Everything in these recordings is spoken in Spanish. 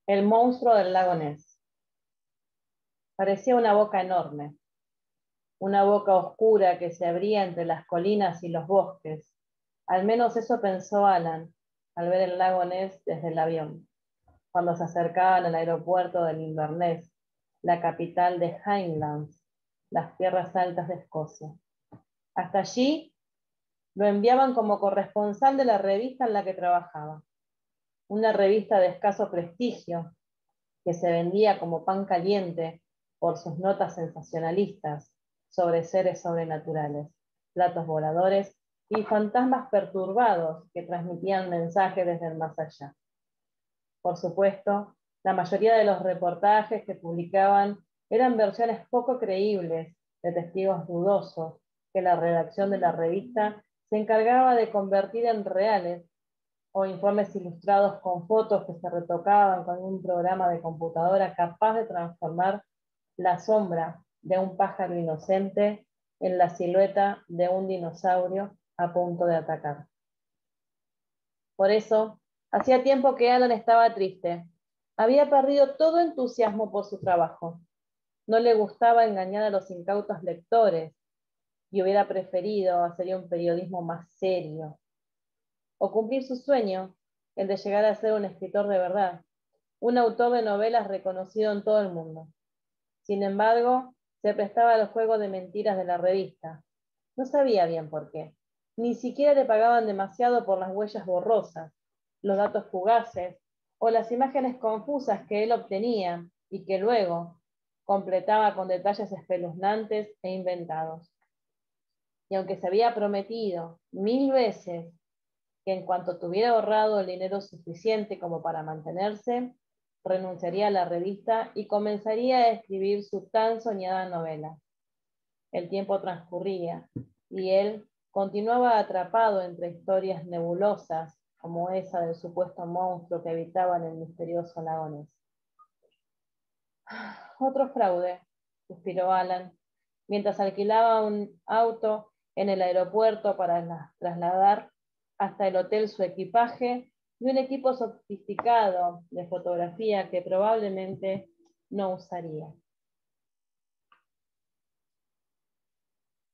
El monstruo del lago Ness. Parecía una boca enorme, una boca oscura que se abría entre las colinas y los bosques. Al menos eso pensó Alan al ver el lago Ness desde el avión, cuando se acercaban al aeropuerto de Inverness, la capital de Highlands, las tierras altas de Escocia. Hasta allí lo enviaban como corresponsal de la revista en la que trabajaba, una revista de escaso prestigio que se vendía como pan caliente por sus notas sensacionalistas sobre seres sobrenaturales, platos voladores y fantasmas perturbados que transmitían mensajes desde el más allá. Por supuesto, la mayoría de los reportajes que publicaban eran versiones poco creíbles de testigos dudosos que la redacción de la revista se encargaba de convertir en reales, o informes ilustrados con fotos que se retocaban con un programa de computadora capaz de transformar la sombra de un pájaro inocente en la silueta de un dinosaurio a punto de atacar. Por eso, hacía tiempo que Alan estaba triste. Había perdido todo entusiasmo por su trabajo. No le gustaba engañar a los incautos lectores y hubiera preferido hacer un periodismo más serio, o cumplir su sueño, el de llegar a ser un escritor de verdad, un autor de novelas reconocido en todo el mundo. Sin embargo, se prestaba al juego de mentiras de la revista. No sabía bien por qué. Ni siquiera le pagaban demasiado por las huellas borrosas, los datos fugaces o las imágenes confusas que él obtenía y que luego completaba con detalles espeluznantes e inventados. Y aunque se había prometido 1000 veces que en cuanto tuviera ahorrado el dinero suficiente como para mantenerse, renunciaría a la revista y comenzaría a escribir su tan soñada novela. El tiempo transcurría y él continuaba atrapado entre historias nebulosas como esa del supuesto monstruo que habitaba en el misterioso lago Ness. Otro fraude, suspiró Alan, mientras alquilaba un auto en el aeropuerto para trasladar hasta el hotel su equipaje y un equipo sofisticado de fotografía que probablemente no usaría,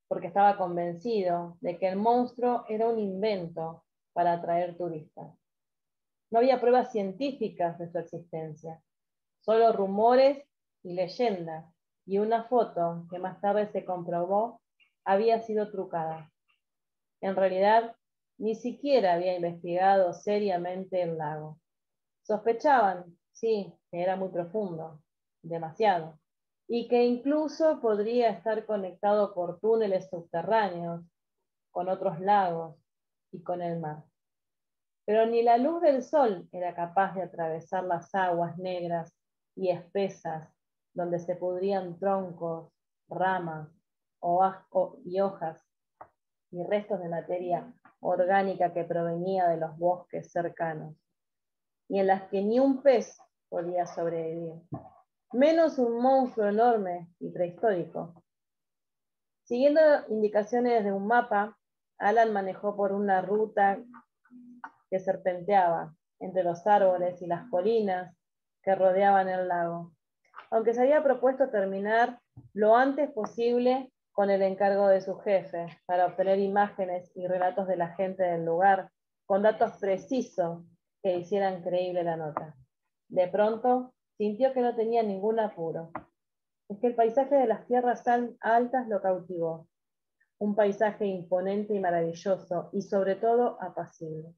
porque estaba convencido de que el monstruo era un invento para atraer turistas. No había pruebas científicas de su existencia, solo rumores y leyendas, y una foto que más tarde se comprobó había sido trucada. En realidad, ni siquiera había investigado seriamente el lago. Sospechaban, sí, que era muy profundo, demasiado, y que incluso podría estar conectado por túneles subterráneos, con otros lagos y con el mar. Pero ni la luz del sol era capaz de atravesar las aguas negras y espesas donde se pudrían troncos, ramas y hojas y restos de materia orgánica que provenía de los bosques cercanos, y en las que ni un pez podía sobrevivir, menos un monstruo enorme y prehistórico. Siguiendo indicaciones de un mapa, Alan manejó por una ruta que serpenteaba entre los árboles y las colinas que rodeaban el lago, aunque se había propuesto terminar lo antes posible con el encargo de su jefe para obtener imágenes y relatos de la gente del lugar con datos precisos que hicieran creíble la nota. De pronto sintió que no tenía ningún apuro. Es que el paisaje de las tierras altas lo cautivó, un paisaje imponente y maravilloso y sobre todo apacible.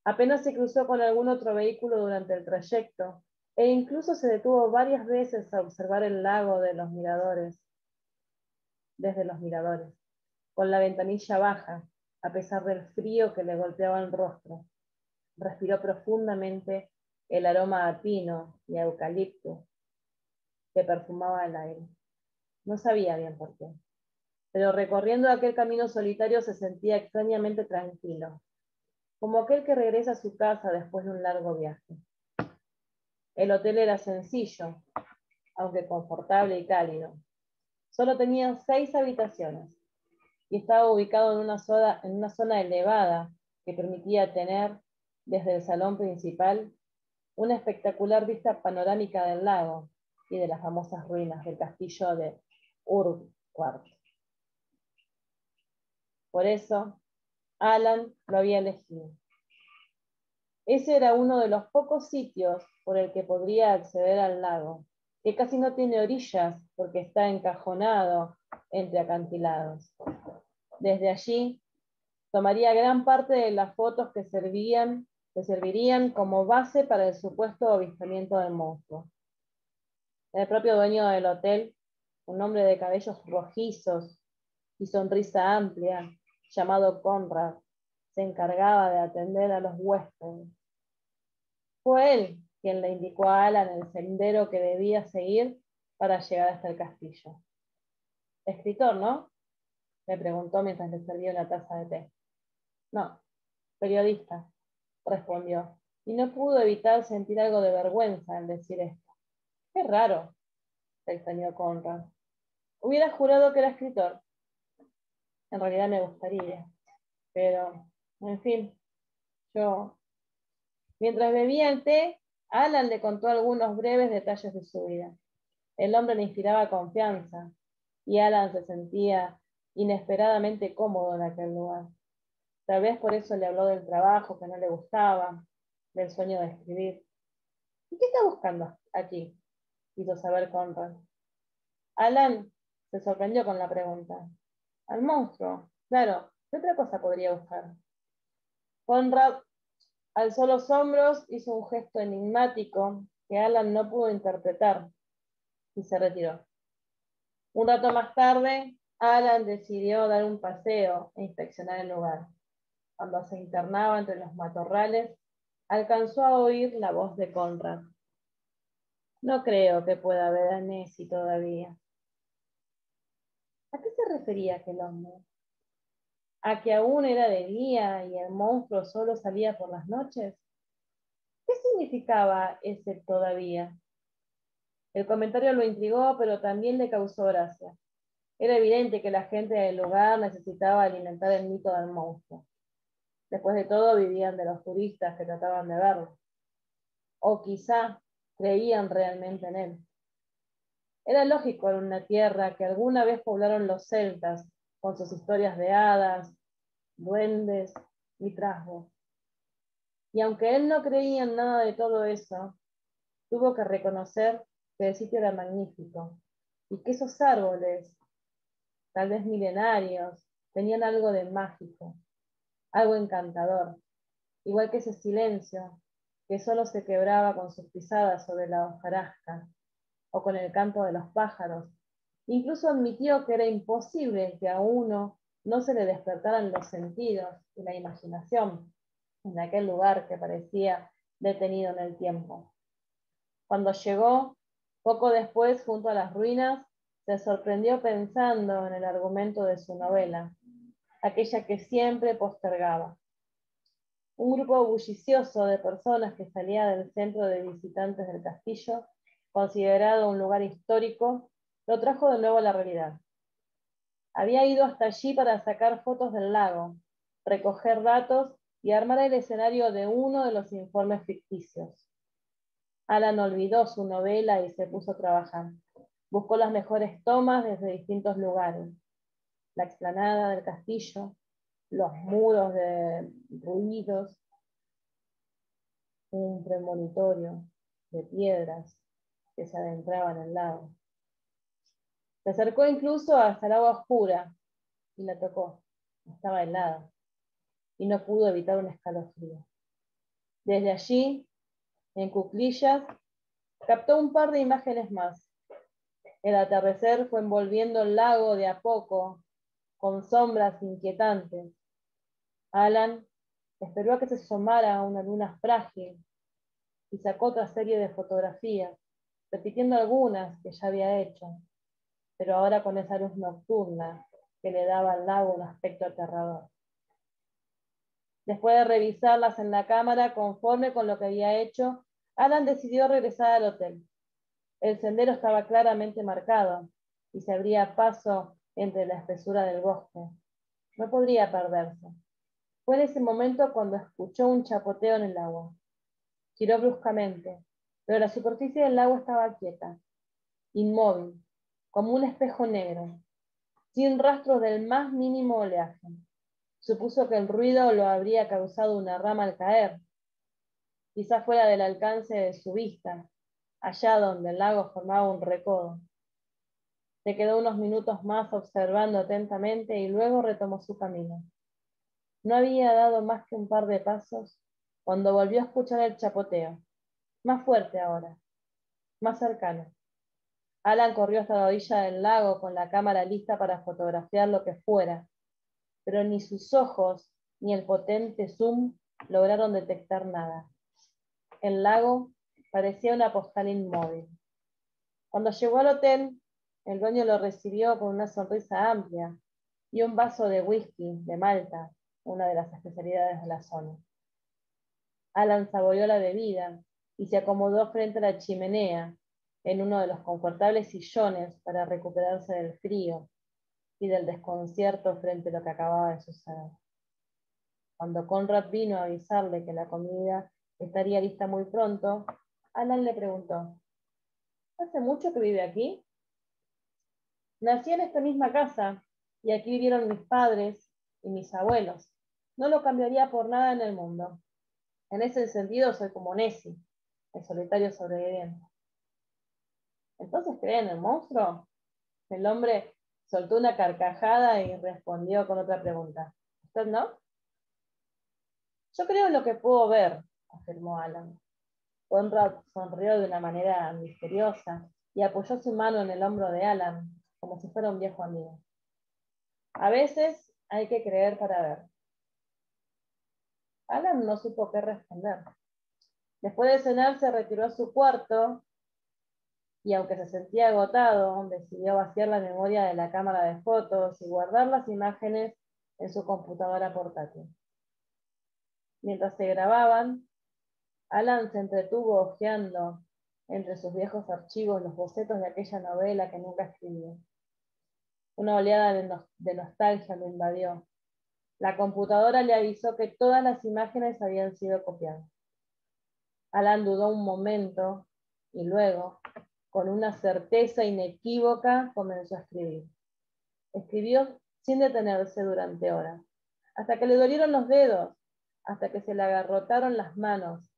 Apenas se cruzó con algún otro vehículo durante el trayecto e incluso se detuvo varias veces a observar el lago desde los miradores, con la ventanilla baja, a pesar del frío que le golpeaba el rostro. Respiró profundamente el aroma a pino y a eucalipto que perfumaba el aire. No sabía bien por qué, pero recorriendo aquel camino solitario se sentía extrañamente tranquilo, como aquel que regresa a su casa después de un largo viaje. El hotel era sencillo, aunque confortable y cálido. Solo tenía 6 habitaciones y estaba ubicado en una zona elevada que permitía tener, desde el salón principal, una espectacular vista panorámica del lago y de las famosas ruinas del castillo de Urquhart. Por eso, Alan lo había elegido. Ese era uno de los pocos sitios por el que podría acceder al lago, que casi no tiene orillas porque está encajonado entre acantilados. Desde allí, tomaría gran parte de las fotos que servirían como base para el supuesto avistamiento del monstruo. El propio dueño del hotel, un hombre de cabellos rojizos y sonrisa amplia, llamado Conrad, se encargaba de atender a los huéspedes. Fue él quien le indicó a Alan el sendero que debía seguir para llegar hasta el castillo. Escritor, ¿no?, le preguntó mientras le servía una taza de té. No, periodista, respondió, y no pudo evitar sentir algo de vergüenza al decir esto. Qué raro, se extrañó Conrad. Hubiera jurado que era escritor. En realidad me gustaría, pero, en fin, yo... Mientras bebía el té, Alan le contó algunos breves detalles de su vida. El hombre le inspiraba confianza, y Alan se sentía inesperadamente cómodo en aquel lugar. Tal vez por eso le habló del trabajo que no le gustaba, del sueño de escribir. ¿Y qué está buscando aquí?, quiso saber Conrad. Alan se sorprendió con la pregunta. Al monstruo, claro, ¿qué otra cosa podría buscar? Conrad alzó los hombros, hizo un gesto enigmático que Alan no pudo interpretar y se retiró. Un rato más tarde, Alan decidió dar un paseo e inspeccionar el lugar. Cuando se internaba entre los matorrales, alcanzó a oír la voz de Conrad. No creo que pueda ver a Nessie todavía. ¿A qué se refería aquel hombre? ¿A que aún era de día y el monstruo solo salía por las noches? ¿Qué significaba ese todavía? El comentario lo intrigó, pero también le causó gracia. Era evidente que la gente del lugar necesitaba alimentar el mito del monstruo. Después de todo, vivían de los turistas que trataban de verlo. O quizá creían realmente en él. Era lógico en una tierra que alguna vez poblaron los celtas, con sus historias de hadas, duendes y trasgos. Y aunque él no creía en nada de todo eso, tuvo que reconocer que el sitio era magnífico y que esos árboles, tal vez milenarios, tenían algo de mágico, algo encantador, igual que ese silencio que solo se quebraba con sus pisadas sobre la hojarasca o con el canto de los pájaros. Incluso admitió que era imposible que a uno no se le despertaran los sentidos y la imaginación en aquel lugar que parecía detenido en el tiempo. Cuando llegó, poco después, junto a las ruinas, se sorprendió pensando en el argumento de su novela, aquella que siempre postergaba. Un grupo bullicioso de personas que salía del centro de visitantes del castillo, considerado un lugar histórico, lo trajo de nuevo a la realidad. Había ido hasta allí para sacar fotos del lago, recoger datos y armar el escenario de uno de los informes ficticios. Alan olvidó su novela y se puso a trabajar. Buscó las mejores tomas desde distintos lugares. La explanada del castillo, los muros derruidos, un premonitorio de piedras que se adentraba en el lago. Se acercó incluso hasta el agua oscura y la tocó. Estaba helada y no pudo evitar un escalofrío. Desde allí, en cuclillas, captó un par de imágenes más. El atardecer fue envolviendo el lago de a poco, con sombras inquietantes. Alan esperó a que se asomara una luna frágil y sacó otra serie de fotografías, repitiendo algunas que ya había hecho, pero ahora con esa luz nocturna que le daba al lago un aspecto aterrador. Después de revisarlas en la cámara conforme con lo que había hecho, Alan decidió regresar al hotel. El sendero estaba claramente marcado y se abría paso entre la espesura del bosque. No podría perderse. Fue en ese momento cuando escuchó un chapoteo en el agua. Giró bruscamente, pero la superficie del lago estaba quieta, inmóvil, como un espejo negro, sin rastros del más mínimo oleaje. Supuso que el ruido lo habría causado una rama al caer, quizá fuera del alcance de su vista, allá donde el lago formaba un recodo. Se quedó unos minutos más observando atentamente y luego retomó su camino. No había dado más que un par de pasos cuando volvió a escuchar el chapoteo, más fuerte ahora, más cercano. Alan corrió hasta la orilla del lago con la cámara lista para fotografiar lo que fuera, pero ni sus ojos ni el potente zoom lograron detectar nada. El lago parecía una postal inmóvil. Cuando llegó al hotel, el dueño lo recibió con una sonrisa amplia y un vaso de whisky de Malta, una de las especialidades de la zona. Alan saboreó la bebida y se acomodó frente a la chimenea en uno de los confortables sillones para recuperarse del frío y del desconcierto frente a lo que acababa de suceder. Cuando Conrad vino a avisarle que la comida estaría lista muy pronto, Alan le preguntó: ¿hace mucho que vive aquí? Nací en esta misma casa y aquí vivieron mis padres y mis abuelos. No lo cambiaría por nada en el mundo. En ese sentido soy como Nessie, el solitario sobreviviente. ¿Entonces cree en el monstruo? El hombre soltó una carcajada y respondió con otra pregunta. ¿Usted no? Yo creo en lo que puedo ver, afirmó Alan. Conrad sonrió de una manera misteriosa y apoyó su mano en el hombro de Alan, como si fuera un viejo amigo. A veces hay que creer para ver. Alan no supo qué responder. Después de cenar se retiró a su cuarto y aunque se sentía agotado, decidió vaciar la memoria de la cámara de fotos y guardar las imágenes en su computadora portátil. Mientras se grababan, Alan se entretuvo hojeando entre sus viejos archivos los bocetos de aquella novela que nunca escribió. Una oleada de nostalgia lo invadió. La computadora le avisó que todas las imágenes habían sido copiadas. Alan dudó un momento y luego, con una certeza inequívoca, comenzó a escribir. Escribió sin detenerse durante horas, hasta que le dolieron los dedos, hasta que se le agarrotaron las manos.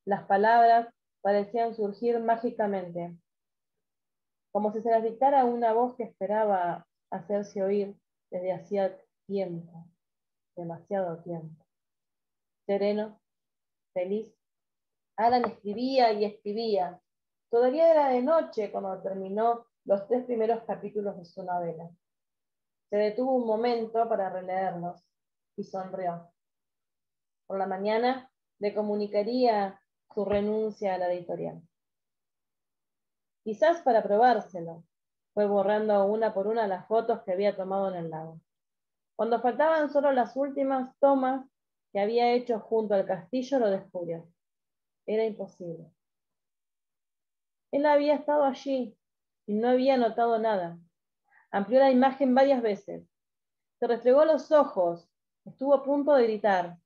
Las palabras parecían surgir mágicamente, como si se las dictara una voz que esperaba hacerse oír desde hacía tiempo, demasiado tiempo. Sereno, feliz, Alan escribía y escribía. Todavía era de noche cuando terminó los 3 primeros capítulos de su novela. Se detuvo un momento para releerlos y sonrió. Por la mañana le comunicaría su renuncia a la editorial. Quizás para probárselo, fue borrando una por una las fotos que había tomado en el lago. Cuando faltaban solo las últimas tomas que había hecho junto al castillo, lo descubrió. Era imposible. Él había estado allí y no había notado nada. Amplió la imagen varias veces. Se restregó los ojos. Estuvo a punto de gritar.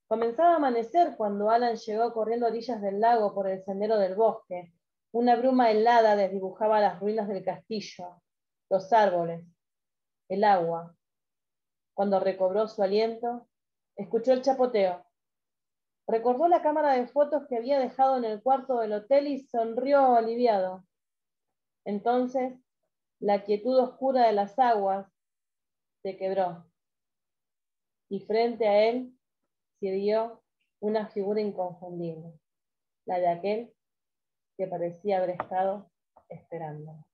Comenzaba a amanecer cuando Alan llegó corriendo a orillas del lago por el sendero del bosque. Una bruma helada desdibujaba las ruinas del castillo, los árboles, el agua. Cuando recobró su aliento, escuchó el chapoteo. Recordó la cámara de fotos que había dejado en el cuarto del hotel y sonrió aliviado. Entonces, la quietud oscura de las aguas se quebró y frente a él se vio una figura inconfundible, la de aquel que parecía haber estado esperando.